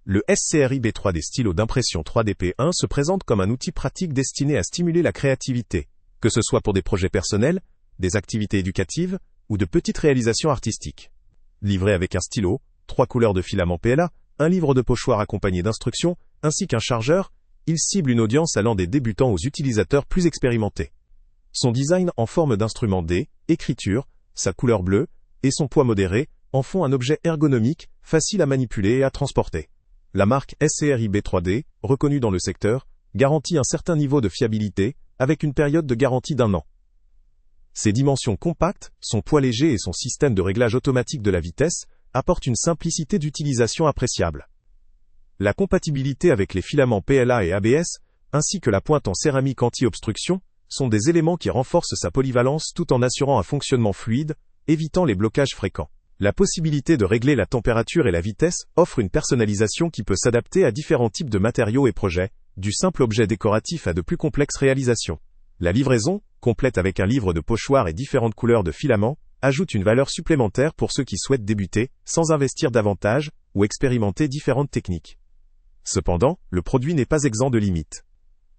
Le SCRI B3D stylo d'impression 3D P1 se présente comme un outil pratique destiné à stimuler la créativité, que ce soit pour des projets personnels, des activités éducatives ou de petites réalisations artistiques. Livré avec un stylo, 3 couleurs de filament PLA, un livre de pochoir accompagné d'instructions, ainsi qu'un chargeur, il cible une audience allant des débutants aux utilisateurs plus expérimentés. Son design en forme d'instrument D, écriture, sa couleur bleue et son poids modéré en font un objet ergonomique, facile à manipuler et à transporter. La marque SCRI B3D, reconnue dans le secteur, garantit un certain niveau de fiabilité, avec une période de garantie d'1 an. Ses dimensions compactes, son poids léger et son système de réglage automatique de la vitesse apportent une simplicité d'utilisation appréciable. La compatibilité avec les filaments PLA et ABS, ainsi que la pointe en céramique anti-obstruction, sont des éléments qui renforcent sa polyvalence tout en assurant un fonctionnement fluide, évitant les blocages fréquents. La possibilité de régler la température et la vitesse offre une personnalisation qui peut s'adapter à différents types de matériaux et projets, du simple objet décoratif à de plus complexes réalisations. La livraison, complète avec un livre de pochoir et différentes couleurs de filaments, ajoute une valeur supplémentaire pour ceux qui souhaitent débuter, sans investir davantage, ou expérimenter différentes techniques. Cependant, le produit n'est pas exempt de limites.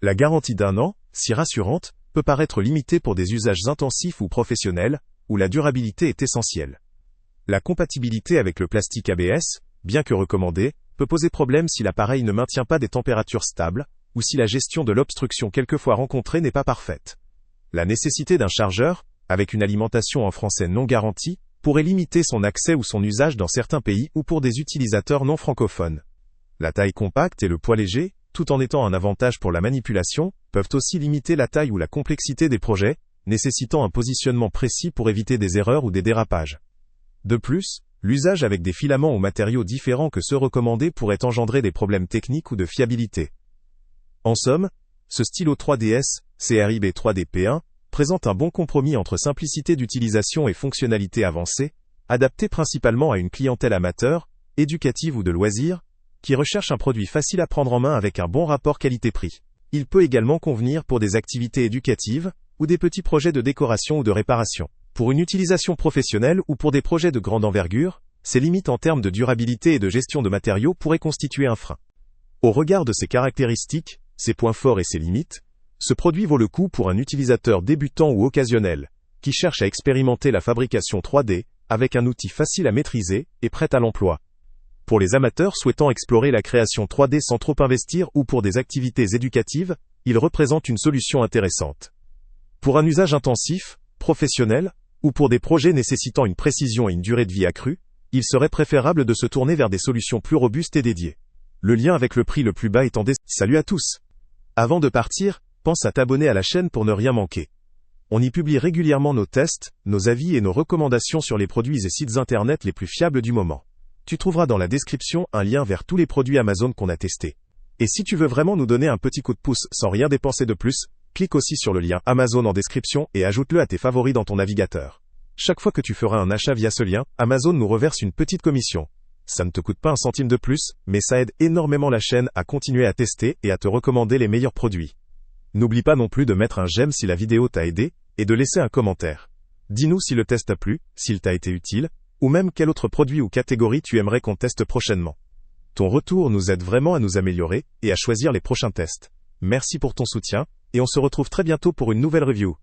La garantie d'1 an, si rassurante, peut paraître limitée pour des usages intensifs ou professionnels, où la durabilité est essentielle. La compatibilité avec le plastique ABS, bien que recommandée, peut poser problème si l'appareil ne maintient pas des températures stables, ou si la gestion de l'obstruction quelquefois rencontrée n'est pas parfaite. La nécessité d'un chargeur, avec une alimentation en français non garantie, pourrait limiter son accès ou son usage dans certains pays ou pour des utilisateurs non francophones. La taille compacte et le poids léger, tout en étant un avantage pour la manipulation, peuvent aussi limiter la taille ou la complexité des projets, nécessitant un positionnement précis pour éviter des erreurs ou des dérapages. De plus, l'usage avec des filaments ou matériaux différents que ceux recommandés pourrait engendrer des problèmes techniques ou de fiabilité. En somme, ce stylo 3DS, CRI B3D P1, présente un bon compromis entre simplicité d'utilisation et fonctionnalité avancée, adapté principalement à une clientèle amateur, éducative ou de loisirs, qui recherche un produit facile à prendre en main avec un bon rapport qualité-prix. Il peut également convenir pour des activités éducatives, ou des petits projets de décoration ou de réparation. Pour une utilisation professionnelle ou pour des projets de grande envergure, ses limites en termes de durabilité et de gestion de matériaux pourraient constituer un frein. Au regard de ses caractéristiques, ses points forts et ses limites, ce produit vaut le coup pour un utilisateur débutant ou occasionnel, qui cherche à expérimenter la fabrication 3D, avec un outil facile à maîtriser et prêt à l'emploi. Pour les amateurs souhaitant explorer la création 3D sans trop investir ou pour des activités éducatives, il représente une solution intéressante. Pour un usage intensif, professionnel, ou pour des projets nécessitant une précision et une durée de vie accrue, il serait préférable de se tourner vers des solutions plus robustes et dédiées. Le lien avec le prix le plus bas est en description. Salut à tous! Avant de partir, pense à t'abonner à la chaîne pour ne rien manquer. On y publie régulièrement nos tests, nos avis et nos recommandations sur les produits et sites internet les plus fiables du moment. Tu trouveras dans la description un lien vers tous les produits Amazon qu'on a testés. Et si tu veux vraiment nous donner un petit coup de pouce sans rien dépenser de plus, clique aussi sur le lien Amazon en description et ajoute-le à tes favoris dans ton navigateur. Chaque fois que tu feras un achat via ce lien, Amazon nous reverse une petite commission. Ça ne te coûte pas un centime de plus, mais ça aide énormément la chaîne à continuer à tester et à te recommander les meilleurs produits. N'oublie pas non plus de mettre un j'aime si la vidéo t'a aidé, et de laisser un commentaire. Dis-nous si le test t'a plu, s'il t'a été utile, ou même quel autre produit ou catégorie tu aimerais qu'on teste prochainement. Ton retour nous aide vraiment à nous améliorer et à choisir les prochains tests. Merci pour ton soutien, et on se retrouve très bientôt pour une nouvelle review.